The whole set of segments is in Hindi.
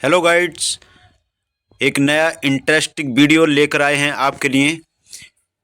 हेलो गाइड्स, एक नया इंटरेस्टिंग वीडियो लेकर आए हैं आपके लिए।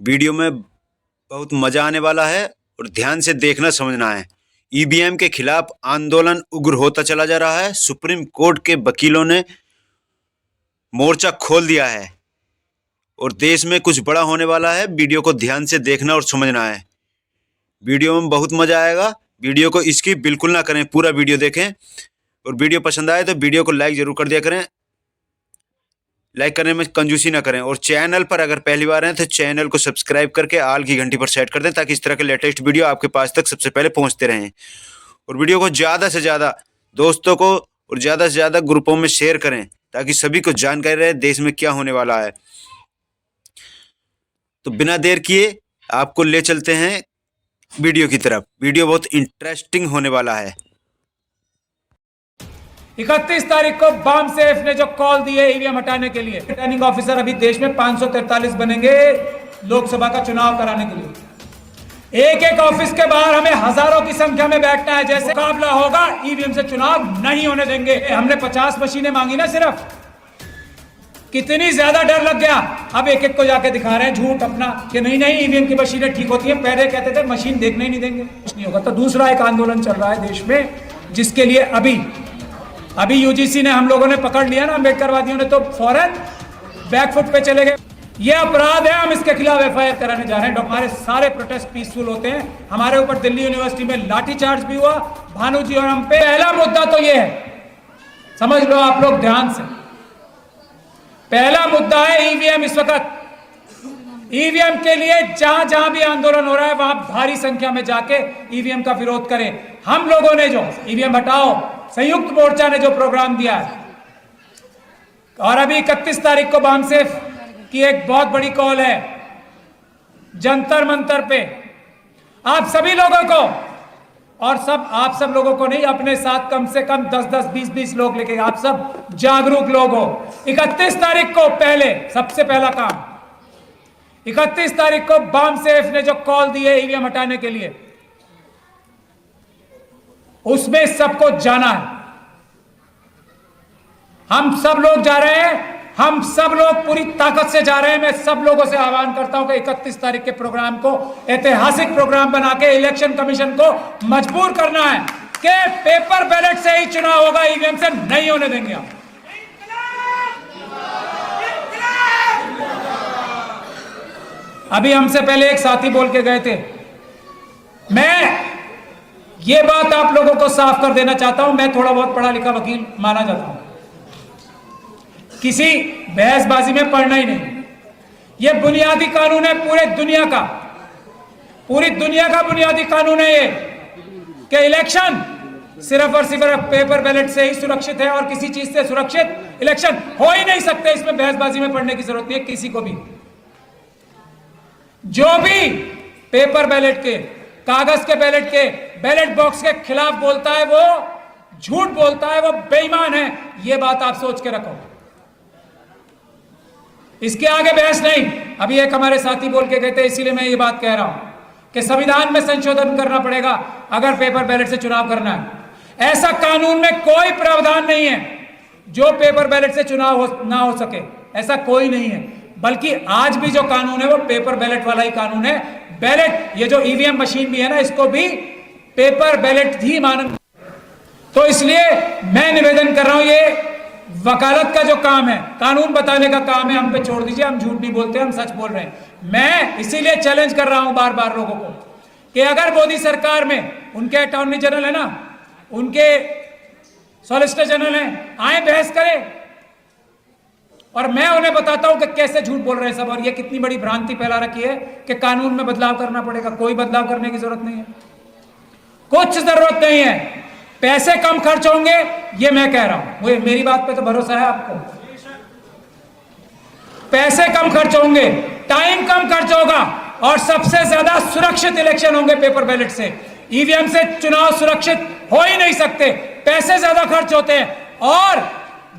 वीडियो में बहुत मज़ा आने वाला है और ध्यान से देखना समझना है। ईवीएम के खिलाफ आंदोलन उग्र होता चला जा रहा है। सुप्रीम कोर्ट के वकीलों ने मोर्चा खोल दिया है और देश में कुछ बड़ा होने वाला है। वीडियो को ध्यान से देखना और समझना है। वीडियो में बहुत मज़ा आएगा। वीडियो को स्किप बिल्कुल ना करें, पूरा वीडियो देखें और वीडियो पसंद आए तो वीडियो को लाइक ज़रूर कर दिया करें। लाइक करने में कंजूसी ना करें और चैनल पर अगर पहली बार हैं तो चैनल को सब्सक्राइब करके आल की घंटी पर सेट कर दें ताकि इस तरह के लेटेस्ट वीडियो आपके पास तक सबसे पहले पहुंचते रहें। और वीडियो को ज़्यादा से ज़्यादा दोस्तों को और ज़्यादा से ज़्यादा ग्रुपों में शेयर करें ताकि सभी को जानकारी रहे देश में क्या होने वाला है। तो बिना देर किए आपको ले चलते हैं वीडियो की तरफ। वीडियो बहुत इंटरेस्टिंग होने वाला है। 31 तारीख को बामसेफ ने जो कॉल दी है ईवीएम हटाने के लिए, रिटर्निंग ऑफिसर अभी देश में 543 बनेंगे लोकसभा का चुनाव कराने के लिए। एक एक ऑफिस के बाहर हमें हजारों की संख्या में बैठना है। जैसे मुकाबला होगा, ईवीएम से चुनाव नहीं होने देंगे। हमने 50 मशीनें मांगी ना सिर्फ, कितनी ज्यादा डर लग गया। अब एक एक को जाके दिखा रहे हैं झूठ अपना कि नहीं नहीं ईवीएम की मशीनें ठीक होती हैं। पहले कहते थे मशीन देखने ही नहीं देंगे, कुछ नहीं होगा। तो दूसरा एक आंदोलन चल रहा है देश में, जिसके लिए अभी यूजीसी ने, हम लोगों ने पकड़ लिया ना, अम्बेडकरवादियों ने तो फौरन बैकफुट पे चले गए। ये अपराध है, हम इसके खिलाफ एफआईआर कराने जा रहे हैं। हमारे सारे प्रोटेस्ट पीसफुल होते हैं। हमारे ऊपर दिल्ली यूनिवर्सिटी में लाठीचार्ज भी हुआ, भानु जी और हम पे। पहला मुद्दा तो ये है, समझ लो आप लोग ध्यान से। पहला मुद्दा है ईवीएम। इस वक्त ईवीएम के लिए जहां जहां भी आंदोलन हो रहा है वहां भारी संख्या में जाके ईवीएम का विरोध करें। हम लोगों ने जो ईवीएम हटाओ संयुक्त मोर्चा ने जो प्रोग्राम दिया है, और अभी 31 तारीख को बामसेफ की एक बहुत बड़ी कॉल है जंतर मंतर पे। आप सभी लोगों को, और आप सब लोगों को नहीं, अपने साथ कम से कम 10-10, 20-20 लोग लेके, आप सब जागरूक लोग हो। 31 तारीख को पहले, सबसे पहला काम, 31 तारीख को बामसेफ ने जो कॉल दी है ईवीएम हटाने के लिए, उसमें सबको जाना है। हम सब लोग जा रहे हैं, हम सब लोग पूरी ताकत से जा रहे हैं। मैं सब लोगों से आह्वान करता हूं कि 31 तारीख के प्रोग्राम को ऐतिहासिक प्रोग्राम बना के इलेक्शन कमीशन को मजबूर करना है कि पेपर बैलेट से ही चुनाव होगा, ईवीएम से नहीं होने देंगे हम। अभी हमसे पहले एक साथी बोल के गए थे। मैं ये बात आप लोगों को साफ कर देना चाहता हूं, मैं थोड़ा बहुत पढ़ा लिखा वकील माना जाता हूं, किसी बहसबाजी में पढ़ना ही नहीं। ये बुनियादी कानून है पूरी दुनिया का बुनियादी कानून है ये, कि इलेक्शन सिर्फ और सिर्फ पेपर बैलेट से ही सुरक्षित है और किसी चीज से सुरक्षित इलेक्शन हो ही नहीं सकते। इसमें बहसबाजी में पढ़ने की जरूरत नहीं है किसी को भी। जो भी पेपर बैलेट के, कागज के बैलेट के, बैलेट बॉक्स के खिलाफ बोलता है वो झूठ बोलता है, वो बेईमान है। ये बात आप सोच के रखो, इसके आगे बहस नहीं। अभी एक हमारे साथी बोल के गए थे, इसीलिए मैं ये बात कह रहा हूं कि संविधान में संशोधन करना पड़ेगा अगर पेपर बैलेट से चुनाव करना है। ऐसा कानून में कोई प्रावधान नहीं है जो पेपर बैलेट से चुनाव ना हो सके, ऐसा कोई नहीं है। बल्कि आज भी जो कानून है वो पेपर बैलेट वाला ही कानून है। बैलेट, ये जो ईवीएम मशीन भी है ना, इसको भी पेपर बैलेट ही मानना। तो इसलिए मैं निवेदन कर रहा हूं, ये वकालत का जो काम है, कानून बताने का काम है, हम पे छोड़ दीजिए। हम झूठ नहीं बोलते, हम सच बोल रहे हैं। मैं इसीलिए चैलेंज कर रहा हूं बार बार लोगों को कि अगर मोदी सरकार में उनके अटॉर्नी जनरल है ना, उनके सॉलिसिटर जनरल है, आए बहस करें और मैं उन्हें बताता हूं कि कैसे झूठ बोल रहे हैं सब, और ये कितनी बड़ी भ्रांति फैला रखी है कि कानून में बदलाव करना पड़ेगा। कोई बदलाव करने की जरूरत नहीं है, कुछ जरूरत नहीं है। पैसे कम खर्च होंगे, ये मैं कह रहा हूं, मुझे मेरी बात पे तो भरोसा है आपको। पैसे कम खर्च होंगे, टाइम कम खर्च होगा और सबसे ज्यादा सुरक्षित इलेक्शन होंगे पेपर बैलेट से। ईवीएम से चुनाव सुरक्षित हो ही नहीं सकते, पैसे ज्यादा खर्च होते हैं और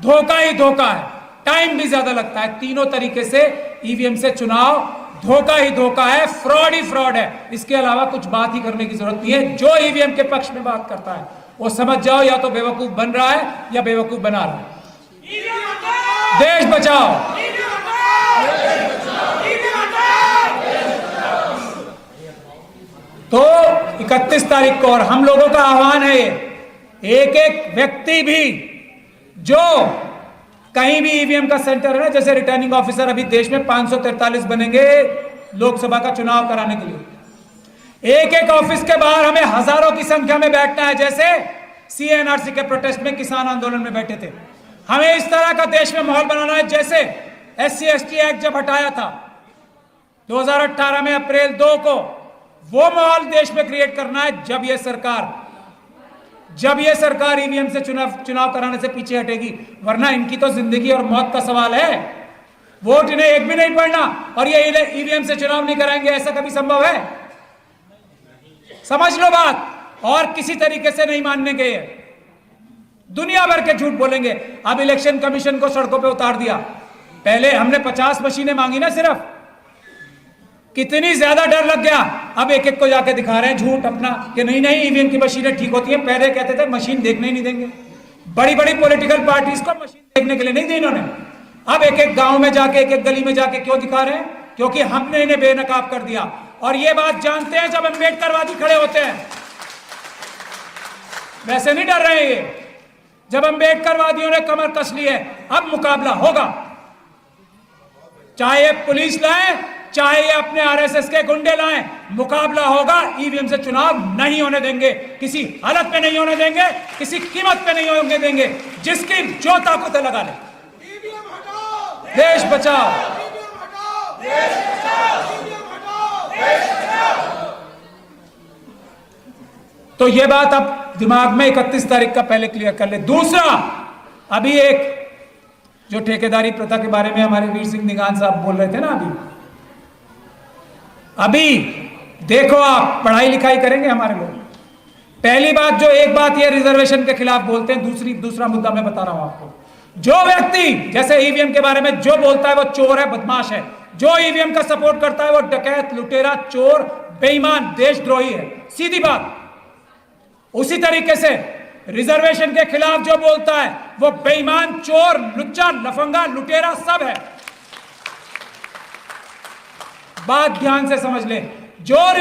धोखा ही धोखा है, टाइम भी ज्यादा लगता है। तीनों तरीके से ईवीएम से चुनाव धोखा ही धोखा है, फ्रॉड ही फ्रॉड है। इसके अलावा कुछ बात ही करने की जरूरत नहीं है। जो ईवीएम के पक्ष में बात करता है वो समझ जाओ या तो बेवकूफ बन रहा है या बेवकूफ बना रहा है। देश बचाओ। तो 31 तारीख को, और हम लोगों का आह्वान है, एक एक व्यक्ति भी जो कहीं भी ईवीएम का सेंटर है ना, जैसे रिटर्निंग ऑफिसर अभी देश में 543 बनेंगे लोकसभा का चुनाव कराने के लिए, एक एक ऑफिस के बाहर हमें हजारों की संख्या में बैठना है, जैसे सीएनआरसी के प्रोटेस्ट में किसान आंदोलन में बैठे थे। हमें इस तरह का देश में माहौल बनाना है, जैसे SC/ST एक्ट जब हटाया था 2018 में अप्रैल 2 को, वो माहौल देश में क्रिएट करना है। जब ये सरकार ईवीएम से चुनाव कराने से पीछे हटेगी, वरना इनकी तो जिंदगी और मौत का सवाल है। वोट इन्हें एक भी नहीं पड़ना और ये ईवीएम से चुनाव नहीं कराएंगे, ऐसा कभी संभव है? समझ लो बात, और किसी तरीके से नहीं मानने के। दुनिया भर के झूठ बोलेंगे। अब इलेक्शन कमीशन को सड़कों पे उतार दिया। पहले हमने 50 मशीनें मांगी ना सिर्फ, कितनी ज्यादा डर लग गया। अब एक एक को जाके दिखा रहे हैं झूठ अपना कि नहीं नहीं ईवीएम की मशीनें ठीक होती हैं। पहले कहते थे मशीन देखने ही नहीं देंगे। बड़ी बड़ी पॉलिटिकल पार्टीज को मशीन देखने के लिए नहीं दी इन्होंने। अब एक एक गांव में जाके, एक एक गली में जाके क्यों दिखा रहे हैं? क्योंकि हमने इन्हें बेनकाब कर दिया। और ये बात जानते हैं जब अम्बेडकरवादी खड़े होते हैं, वैसे नहीं डर रहे हैं ये। जब अम्बेडकरवादियों ने कमर कस ली है, अब मुकाबला होगा। चाहे पुलिस लाए, चाहे ये अपने आरएसएस के गुंडे लाएं, मुकाबला होगा। ईवीएम से चुनाव नहीं होने देंगे, किसी हालत में नहीं होने देंगे, किसी कीमत पे नहीं होने देंगे। जिसकी जो ताकत लगा ले। देश बचाओ। तो ये बात अब दिमाग में 31 तारीख का पहले क्लियर कर ले। दूसरा, अभी एक जो ठेकेदारी प्रथा के बारे में हमारे वीर सिंह निगान साहब बोल रहे थे ना, अभी देखो, आप पढ़ाई लिखाई करेंगे हमारे लोग। पहली बात, जो एक बात ये रिजर्वेशन के खिलाफ बोलते हैं, दूसरा मुद्दा मैं बता रहा हूं आपको। जो व्यक्ति जैसे ईवीएम के बारे में जो बोलता है वो चोर है, बदमाश है। जो ईवीएम का सपोर्ट करता है वो डकैत, लुटेरा, चोर, बेईमान, देशद्रोही है। सीधी बात। उसी तरीके से रिजर्वेशन के खिलाफ जो बोलता है वो बेईमान, चोर, लुच्चा, लफंगा, लुटेरा सब है। बात ध्यान से समझ ले। जो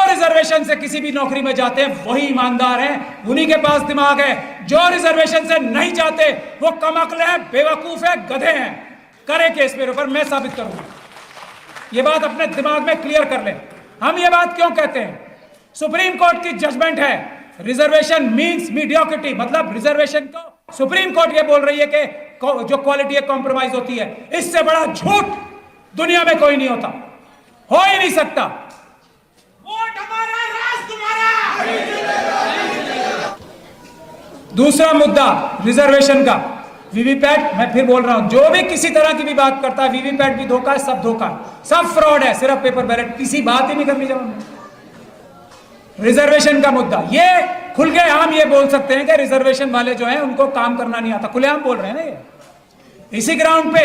रिजर्वेशन से किसी भी नौकरी में जाते हैं वही ईमानदार हैं, उन्हीं के पास दिमाग है। जो रिजर्वेशन से नहीं जाते वो कमअक्ल है, बेवकूफ है, गधे हैं। करे केस मेरे ऊपर, मैं साबित करूंगा। ये बात अपने दिमाग में क्लियर कर ले। हम ये बात क्यों कहते हैं? सुप्रीम कोर्ट की जजमेंट है, रिजर्वेशन मींस मीडियोक्रिटी, मतलब रिजर्वेशन को सुप्रीम कोर्ट ये बोल रही है कि जो क्वालिटी है कॉम्प्रोमाइज होती है। इससे बड़ा झूठ दुनिया में कोई नहीं होता, हो ही नहीं सकता। वोट हमारा, राज तुम्हारा। दूसरा मुद्दा रिजर्वेशन का, वीवीपैट। मैं फिर बोल रहा हूं, जो भी किसी तरह की भी बात करता है, वीवीपैट भी धोखा है, सब धोखा है, सब फ्रॉड है, सिर्फ पेपर बैलेट। किसी बात ही नहीं करनी। जब हमने रिजर्वेशन का मुद्दा, ये खुल के हम ये बोल सकते हैं कि रिजर्वेशन वाले जो हैं उनको काम करना नहीं आता। खुलेआम बोल रहे हैं ना ये। इसी ग्राउंड पे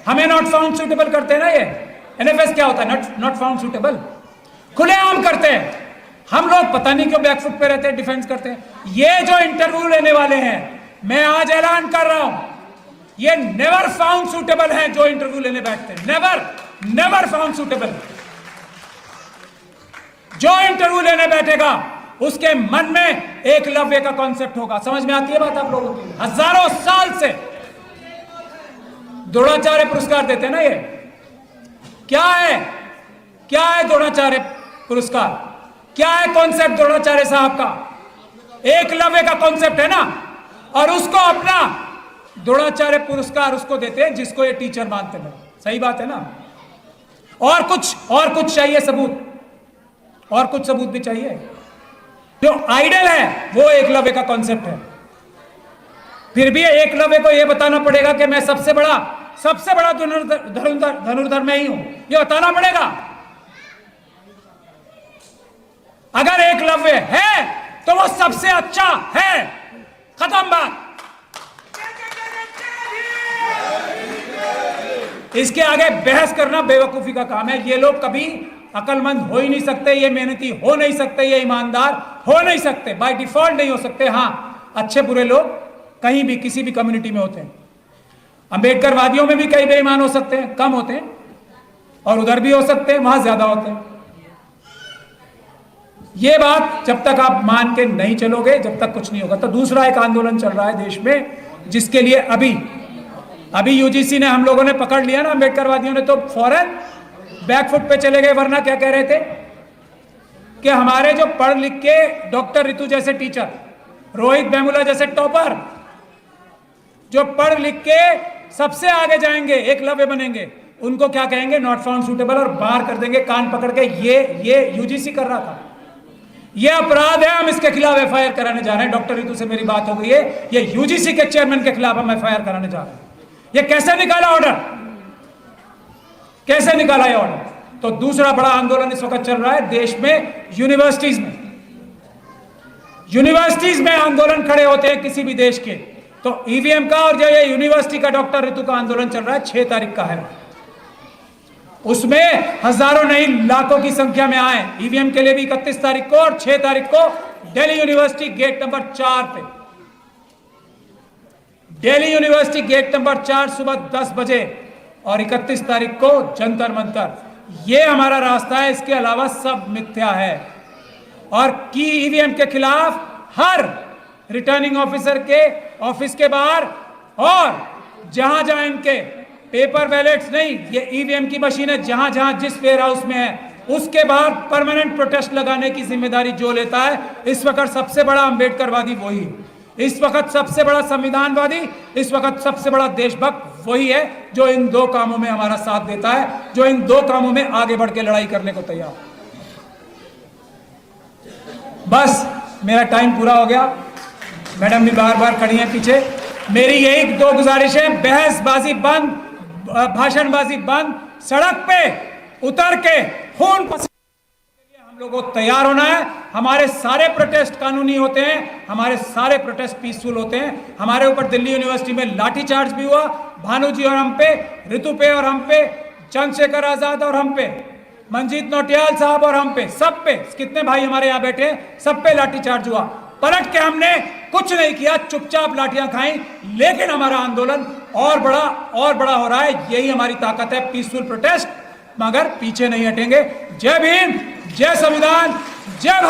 हमें नॉट फाउंड सूटेबल करते हैं ना ये। एनएफएस क्या होता है? Not found suitable. खुलेआम करते हैं। हम लोग पता नहीं क्यों बैकफुट पे रहते हैं, डिफेंस करते हैं। ये जो इंटरव्यू लेने वाले हैं, मैं आज ऐलान कर रहा हूं, ये नेवर फाउंड सूटेबल है। जो इंटरव्यू लेने बैठते हैं, नेवर फाउंड सूटेबल। जो इंटरव्यू लेने बैठेगा उसके मन में एकलव्य का कॉन्सेप्ट होगा। समझ में आती है बात आप लोगों की? हजारों साल से द्रोणाचार्य पुरस्कार देते हैं ना। ये क्या है द्रोणाचार्य पुरस्कार? क्या है कॉन्सेप्ट द्रोणाचार्य साहब का? एकलव्य का कॉन्सेप्ट है ना। और उसको अपना द्रोणाचार्य पुरस्कार उसको देते हैं जिसको ये टीचर मानते हैं। सही बात है ना। और कुछ चाहिए सबूत, और कुछ सबूत भी चाहिए। जो आइडल है वो एकलव्य का कॉन्सेप्ट है। फिर भी एकलव्य को यह बताना पड़ेगा कि मैं सबसे बड़ा धनुर्धर मैं ही हूं, ये बताना पड़ेगा। अगर एकलव्य है तो वो सबसे अच्छा है। खत्म बात। इसके आगे बहस करना बेवकूफी का काम है। ये लोग कभी अकलमंद हो ही नहीं सकते, ये मेहनती हो नहीं सकते, ये ईमानदार हो नहीं सकते, बाय डिफॉल्ट नहीं हो सकते। हाँ, अच्छे बुरे लोग कहीं भी किसी भी कम्युनिटी में होते हैं। अंबेडकरवादियों में भी कई बेईमान हो सकते हैं, कम होते हैं, और उधर भी हो सकते हैं, वहां ज्यादा होते हैं। ये बात जब तक आप मान के नहीं चलोगे, जब तक कुछ नहीं होगा। तो दूसरा एक आंदोलन चल रहा है देश में, जिसके लिए अभी यूजीसी ने, हम लोगों ने पकड़ लिया ना, अंबेडकरवादियों ने तो फौरन बैकफुट पे चले गए। वरना क्या कह रहे थे कि हमारे जो पढ़ लिख के डॉक्टर ऋतु जैसे टीचर, रोहित वेमुला जैसे टॉपर, जो पढ़ लिख के सबसे आगे जाएंगे, एकलव्य बनेंगे, उनको क्या कहेंगे, नॉट फाउंड सूटेबल, और बाहर कर देंगे कान पकड़ के। ये यूजीसी कर रहा था, ये अपराध है, हम इसके खिलाफ एफआईआर कराने जा रहे हैं। डॉक्टर ऋतु से मेरी बात हो गई है, ये यूजीसी के चेयरमैन के खिलाफ हम एफआईआर कराने जा रहे हैं। ये कैसे निकाला ऑर्डर, कैसे निकाला ये ऑर्डर? तो दूसरा बड़ा आंदोलन इस वक्त चल रहा है देश में, यूनिवर्सिटीज में आंदोलन खड़े होते हैं किसी भी देश के, तो ईवीएम का और जो ये यूनिवर्सिटी का डॉक्टर ऋतु का आंदोलन चल रहा है, 6 तारीख का है। उसमें हजारों नहीं लाखों की संख्या में आए। ईवीएम के लिए भी 31 तारीख को और 6 तारीख को दिल्ली यूनिवर्सिटी गेट नंबर 4 पे, दिल्ली यूनिवर्सिटी गेट नंबर 4 सुबह 10 बजे, और 31 तारीख को जंतर मंतर। ये हमारा रास्ता है, इसके अलावा सब मिथ्या है। और की ईवीएम के खिलाफ हर रिटर्निंग ऑफिसर के ऑफिस के बाहर, और जहां जहां इनके पेपर बैलेट्स नहीं, ये ईवीएम की मशीनें जहां जहां जिस वेयर हाउस में है, उसके बाहर परमानेंट प्रोटेस्ट लगाने की जिम्मेदारी जो लेता है, इस वक्त सबसे बड़ा अंबेडकरवादी वही, इस वक्त सबसे बड़ा संविधानवादी, इस वक्त सबसे बड़ा देशभक्त वही है, जो इन 2 कामों में हमारा साथ देता है, जो इन 2 कामों में आगे बढ़ के लड़ाई करने को तैयार। बस मेरा टाइम पूरा हो गया। मैडम भी बार बार खड़ी हैं पीछे। मेरी यही 2 गुजारिश है, बहसबाजी बंद, भाषणबाजी बंद, सड़क पे उतर के खून पसीने के लिए हम लोगों को तैयार होना है। हमारे सारे प्रोटेस्ट कानूनी होते हैं, हमारे सारे प्रोटेस्ट पीसफुल होते हैं। हमारे ऊपर दिल्ली यूनिवर्सिटी में लाठीचार्ज भी हुआ, भानु जी और हम पे, ऋतु पे और हम पे, चंद्रशेखर आजाद और हम पे, मंजीत नौटियाल साहब और हम पे, सब पे, कितने भाई हमारे यहाँ बैठे हैं, सब पे लाठीचार्ज हुआ। पलट के हमने कुछ नहीं किया, चुपचाप लाठियां खाई, लेकिन हमारा आंदोलन और बड़ा हो रहा है। यही हमारी ताकत है, पीसफुल प्रोटेस्ट, मगर पीछे नहीं हटेंगे। जय भीम, जय संविधान, जय